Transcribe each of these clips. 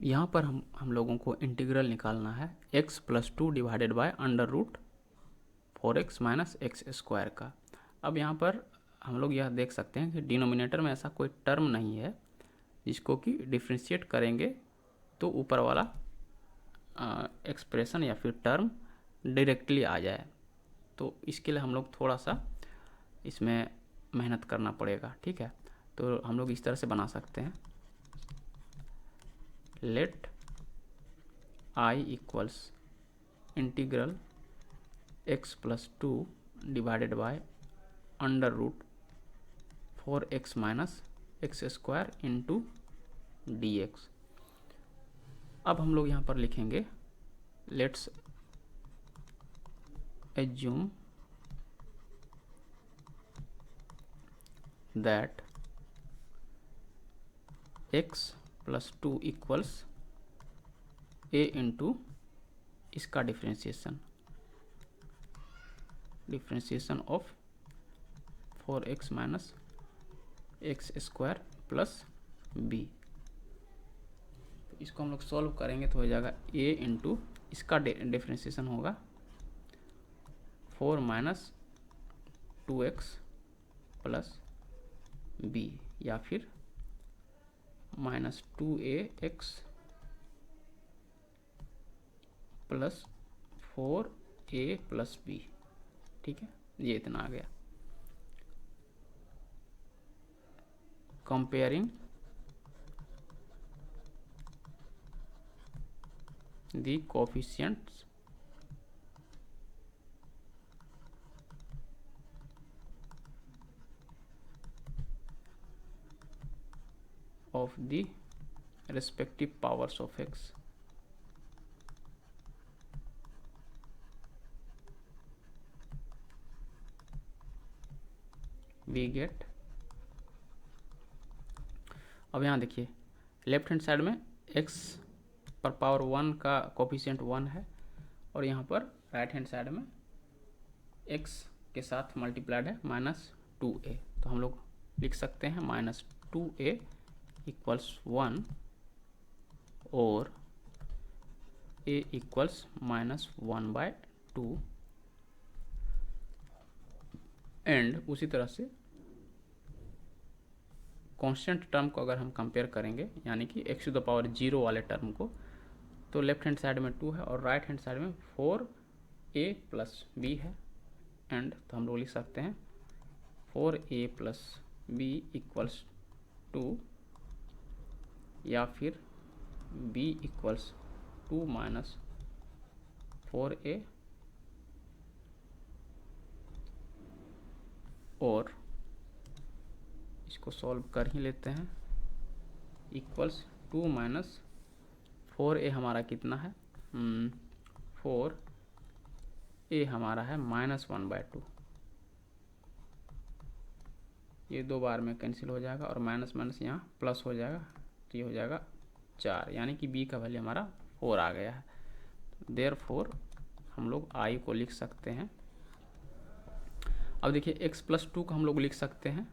यहाँ पर हम लोगों को इंटीग्रल निकालना है x+2 divided by under root 4x minus x square का। अब यहाँ पर हम लोग यह देख सकते हैं कि डिनोमिनेटर में ऐसा कोई टर्म नहीं है जिसको कि डिफ्रेंशिएट करेंगे तो ऊपर वाला एक्सप्रेशन या फिर टर्म डायरेक्टली आ जाए। तो इसके लिए हम लोग थोड़ा सा इसमें मेहनत करना पड़ेगा, ठीक है। तो हम लोग इस तरह से बना सकते हैं, let I equals integral x+2 divided by under root 4x minus x square into d x. अब हम लोग यहाँ पर लिखेंगे let's assume that x+2 equals a into इसका differentiation of 4x minus x square plus b. इसको हम लोग सॉल्व करेंगे तो हो जाएगा a इंटू इसका डिफ्रेंशिएशन होगा 4 माइनस 2x प्लस b, या फिर minus 2ax plus 4a plus b, ठीक है। ये इतना आ गया। Comparing the coefficients of the respective powers of x, we get। अब यहाँ देखिए लेफ्ट हैंड साइड में x पर पावर 1 का कोफिशिएंट 1 है और यहाँ पर राइट हैंड साइड में x के साथ मल्टीप्लाइड है -2a। तो हम लोग लिख सकते हैं -2a इक्वल्स 1 और a इक्वल्स -1/2। एंड उसी तरह से कांस्टेंट टर्म को अगर हम कंपेयर करेंगे यानी कि x⁴ वाले टर्म को, तो लेफ्ट हैंड साइड में 2 है और राइट हैंड साइड में 4a प्लस b है। एंड तो हम लोग लिख सकते हैं 4a प्लस b इक्वल्स 2, या फिर b इक्वल्स 2 माइनस 4a, और इसको सॉल्व कर ही लेते हैं। इक्वल्स 2 माइनस 4a हमारा कितना है, 4a हमारा है -1/2। ये 2 बार में कैंसिल हो जाएगा और माइनस माइनस यहाँ प्लस हो जाएगा, तो ये हो जाएगा 4, यानी कि b का वैल्यू हमारा 4 आ गया है। देयरफॉर हम लोग i को लिख सकते हैं। अब देखिए x+2 को हम लोग लिख सकते हैं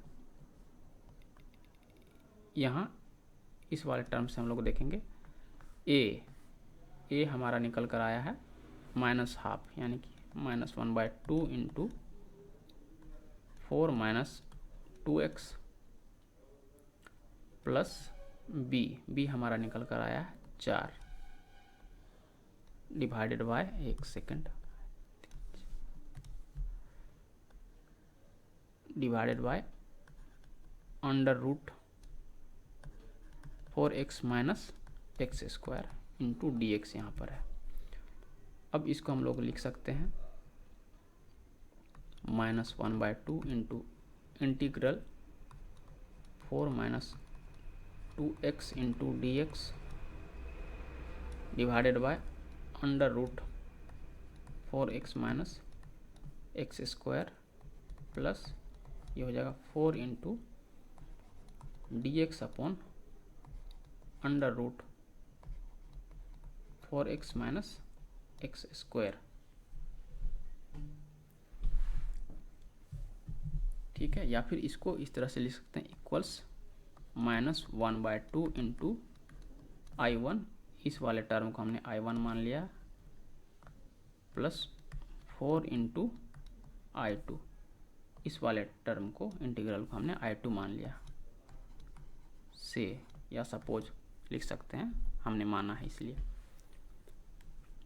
यहाँ इस वाले टर्म से हम लोग देखेंगे a हमारा निकल कर आया है -12, यानी कि -1/2 into 4 minus 2x plus b हमारा निकल कर आया है 4 डिवाइडेड बाय, एक second, divided by under root 4x minus x square into d x यहाँ पर है। अब इसको हम लोग लिख सकते हैं -1/2 into integral 4 minus 2x into d x divided by under root 4x minus x square plus ये हो जाएगा 4 into d x upon under root 4x minus x square, ठीक है। या फिर इसको इस तरह से लिख सकते हैं इक्वल्स -1/2 इंटू I1 इस वाले टर्म को हमने I1 मान लिया प्लस 4 इंटू I2, इस वाले टर्म को इंटीग्रल को हमने I2 मान लिया से, या सपोज लिख सकते हैं, हमने माना है इसलिए।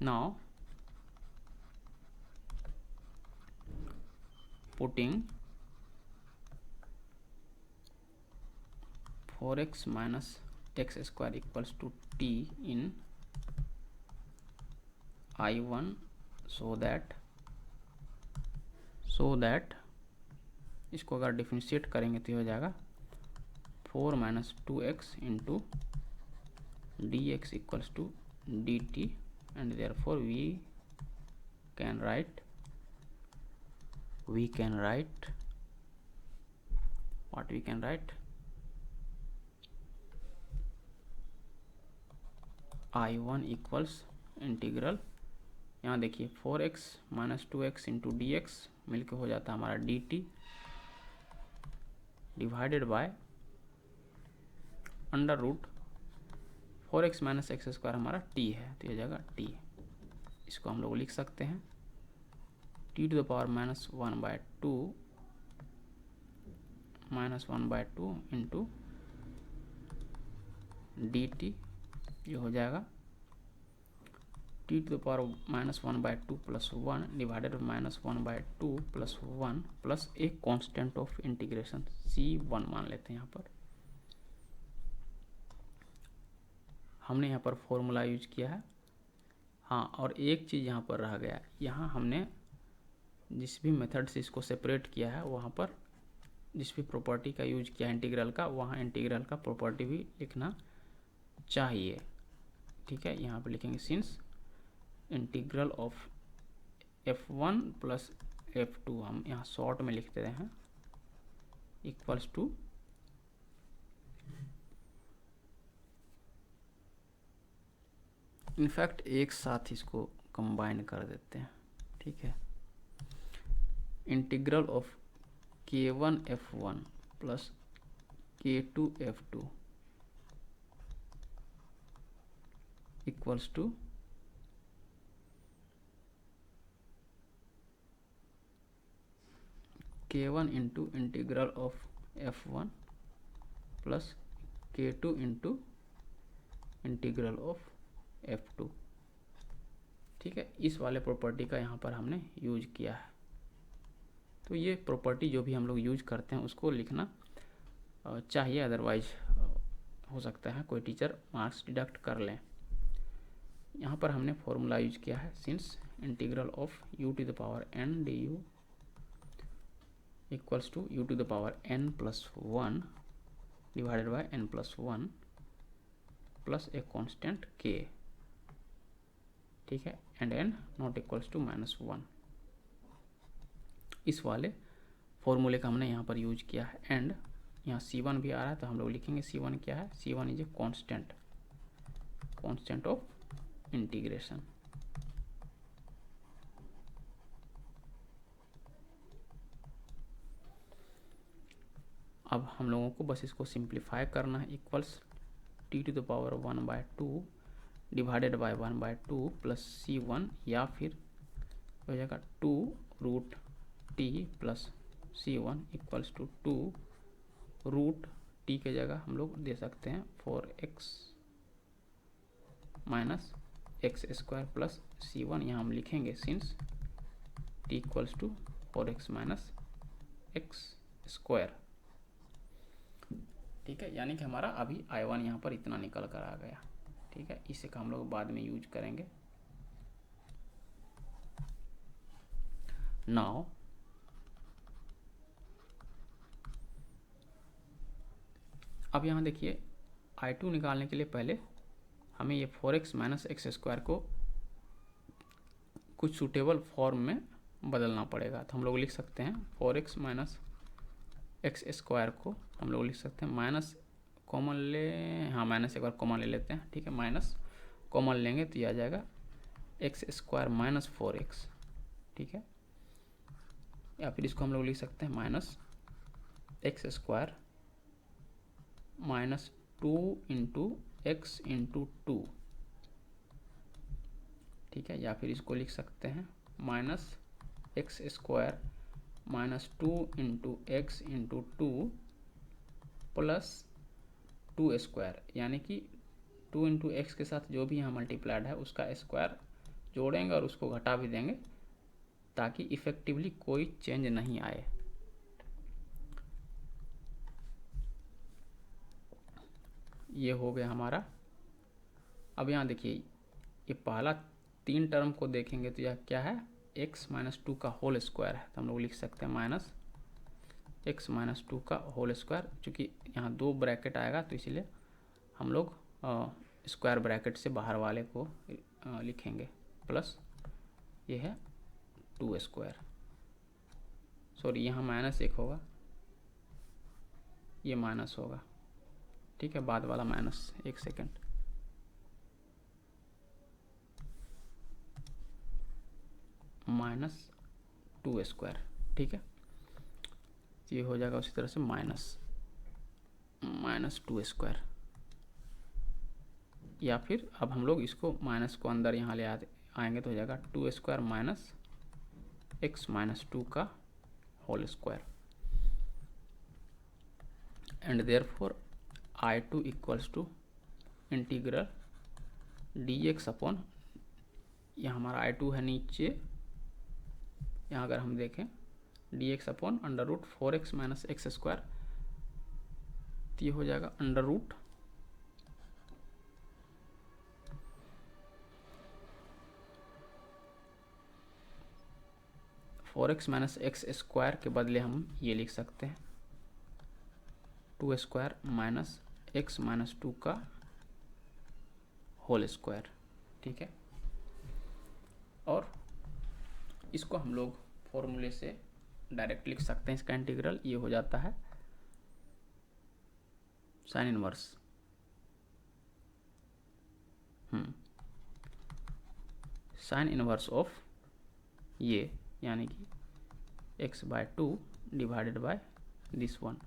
Now putting 4x minus x square equals to t in I1 so that इसको अगर डिफरेंशिएट करेंगे तो हो जाएगा 4 minus 2x into dx equals to dt, and therefore we can write what we can write I1 equals integral, यहाँ देखिए 4x minus 2x into d x मिलकर हो जाता है हमारा dt divided by under root 4x minus x square हमारा t है, तो ये जाएगा t। इसको हम लोग लिख सकते हैं t to the power minus 1/2 into dt, ये हो जाएगा t to the power minus 1/2 plus 1 divided by minus 1/2 plus 1 plus एक कांस्टेंट ऑफ इंटीग्रेशन c1 मान लेते हैं। यहाँ पर हमने यहाँ पर फॉर्मूला यूज किया है। हाँ, और एक चीज़ यहाँ पर रह गया, यहाँ हमने जिस भी मेथड से इसको सेपरेट किया है वहाँ पर जिस भी प्रॉपर्टी का यूज किया इंटीग्रल का, वहाँ इंटीग्रल का प्रॉपर्टी भी लिखना चाहिए। ठीक है, यहाँ पर लिखेंगे since integral of f1 plus f2, हम यहाँ शॉर्ट में लिखते हैं, इक्वल्स टू इनफैक्ट एक साथ इसको कंबाइन कर देते हैं। ठीक है, integral of k1 f1 plus k2 f2 equals to k1 into integral of f1 plus k2 into integral of f2। ठीक है, इस वाले प्रॉपर्टी का यहाँ पर हमने यूज किया है। तो ये प्रॉपर्टी जो भी हम लोग यूज करते हैं उसको लिखना चाहिए, अदरवाइज हो सकता है कोई टीचर मार्क्स डिडक्ट कर लें। यहाँ पर हमने फॉर्मूला यूज किया है since integral of u to the power n du equals to u to the power n plus 1 divided by n plus 1 plus a constant k। ठीक है, and n not equals to -1। इस वाले फॉर्मूले का हमने यहाँ पर यूज किया है। एंड यहाँ c1 भी आ रहा है, तो हम लोग लिखेंगे c1 क्या है, c1 is a constant of integration. अब हम लोगों को बस इसको सिंप्लीफाई करना है, equals t to the power 1/2 divided by 1/2 plus c1, या फिर हो जाएगा 2 root t plus c1 equals to 2 root t के जगह हम लोग दे सकते हैं 4x minus x square plus c1, यहाँ हम लिखेंगे since t equals to 4x minus x square. ठीक है, यानी कि हमारा अभी I1 यहाँ पर इतना निकल कर आ गया। ठीक है, इसे का हम लोग बाद में यूज करेंगे। नाउ अब यहाँ देखिए I2 निकालने के लिए पहले हमें ये 4x माइनस एक्स स्क्वायर को कुछ सूटेबल फॉर्म में बदलना पड़ेगा। तो हम लोग लिख सकते हैं 4x माइनस एक्स स्क्वायर को हम लोग लिख सकते हैं माइनस कॉमन ले, हाँ माइनस एक बार कॉमन ले लेते हैं। ठीक है, माइनस कॉमन लेंगे तो यह आ जाएगा एक्स स्क्वायर माइनस 4x। ठीक है, या फिर इसको हम लोग लिख सकते हैं minus x square minus 2 into x into 2 ठीक है, या फिर इसको लिख सकते हैं minus x square minus 2 into x into 2 plus 2 square, यानी कि 2 इंटू एक्स के साथ जो भी यहाँ मल्टीप्लाइड है उसका स्क्वायर जोड़ेंगे और उसको घटा भी देंगे ताकि इफेक्टिवली कोई चेंज नहीं आए। ये हो गया हमारा। अब यहाँ देखिए ये पहला 3 टर्म को देखेंगे तो यह क्या है, x माइनस 2 का होल स्क्वायर है, तो हम लोग लिख सकते हैं माइनस x माइनस 2 का होल स्क्वायर। चूँकि यहाँ 2 ब्रैकेट आएगा तो इसीलिए हम लोग स्क्वायर ब्रैकेट से बाहर वाले को लिखेंगे, प्लस ये है 2 स्क्वायर, सॉरी यहाँ माइनस 1 होगा, ये माइनस होगा, ठीक है, बाद वाला माइनस, 1 सेकेंड, माइनस 2 स्क्वायर, ठीक है, ये हो जाएगा उसी तरह से माइनस 2 स्क्वायर। या फिर अब हम लोग इसको माइनस को अंदर यहाँ ले आएंगे तो हो जाएगा 2 स्क्वायर माइनस एक्स माइनस 2 का whole square, and therefore I2 equals to integral dx upon, यहाँ हमारा I2 है नीचे, यहाँ अगर हम देखें dx upon under root 4x minus x square, तो ये हो जाएगा under root 4x minus x square के बदले हम ये लिख सकते हैं 2 स्क्वायर माइनस एक्स माइनस 2 का होल स्क्वायर, ठीक है। और इसको हम लोग फॉर्मूले से डायरेक्ट लिख सकते हैं, इसका इंटीग्रल ये हो जाता है sine inverse sine inverse of ये, यानी कि x by 2 divided by this one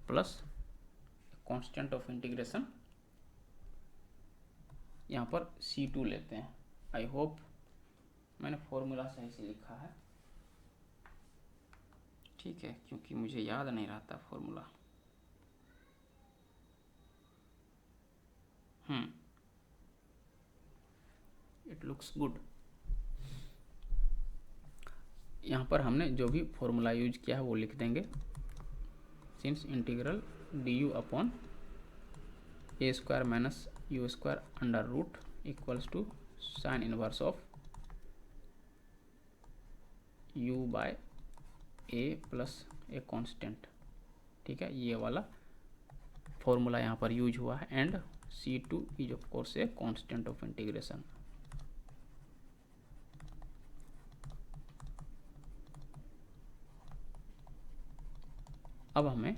plus constant of integration, यहाँ पर C2 लेते हैं। आई होप मैंने फॉर्मूला सही से लिखा है, ठीक है, क्योंकि मुझे याद नहीं रहता फॉर्मूला। It looks good. यहाँ पर हमने जो भी फॉर्मूला यूज किया है वो लिख देंगे, since integral du upon a square minus u square under root equals to sine inverse of u by a plus a constant, ठीक है, ये वाला फॉर्मूला यहाँ पर यूज हुआ है, and C2 is of course A constant of integration. अब हमें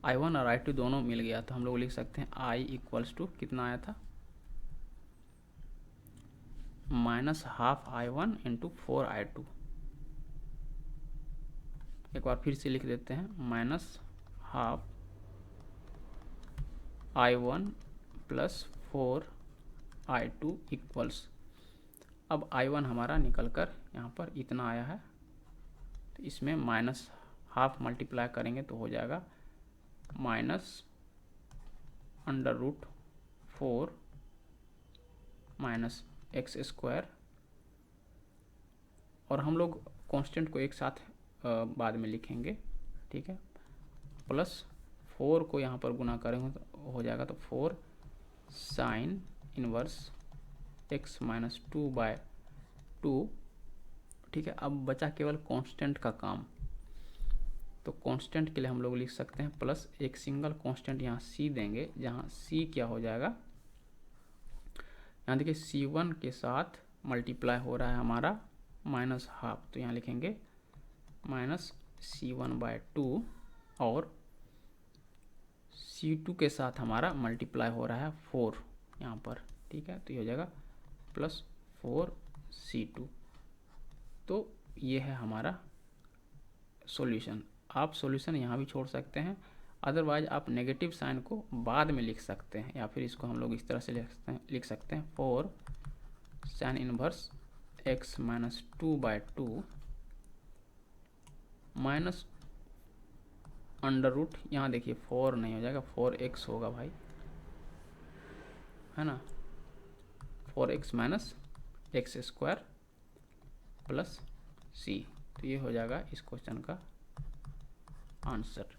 I1 और I2 दोनों मिल गया, तो हम लोग लिख सकते हैं I इक्वल्स टू कितना आया था, minus half I1 into 4I2। एक बार फिर से लिख देते हैं, minus half I1 plus 4I2 equals, अब I1 हमारा निकल कर यहाँ पर इतना आया है, तो इसमें माइनस हाफ मल्टीप्लाई करेंगे तो हो जाएगा minus under root 4 minus x square, और हम लोग कांस्टेंट को एक साथ बाद में लिखेंगे, ठीक है, प्लस 4 को यहाँ पर गुना करेंगे तो हो जाएगा, तो 4 sine inverse x minus 2 by 2, ठीक है। अब बचा केवल कांस्टेंट का काम, तो कांस्टेंट के लिए हम लोग लिख सकते हैं प्लस एक सिंगल कांस्टेंट यहाँ c देंगे, जहाँ c क्या हो जाएगा, यहाँ देखिए C1 के साथ मल्टीप्लाई हो रहा है हमारा माइनस हाफ, तो यहाँ लिखेंगे माइनस C1 बाय 2, और C2 के साथ हमारा मल्टीप्लाई हो रहा है 4 यहाँ पर, ठीक है, तो ये हो जाएगा प्लस 4C2। तो ये है हमारा सॉल्यूशन। आप सॉल्यूशन यहाँ भी छोड़ सकते हैं, अदरवाइज आप नेगेटिव साइन को बाद में लिख सकते हैं, या फिर इसको हम लोग इस तरह से लिख सकते हैं 4 sine inverse x minus 2/2 minus under root, यहाँ देखिए 4 नहीं हो जाएगा, 4x होगा भाई, है ना, 4x minus x square plus c। तो ये हो जाएगा इस क्वेश्चन का आंसर।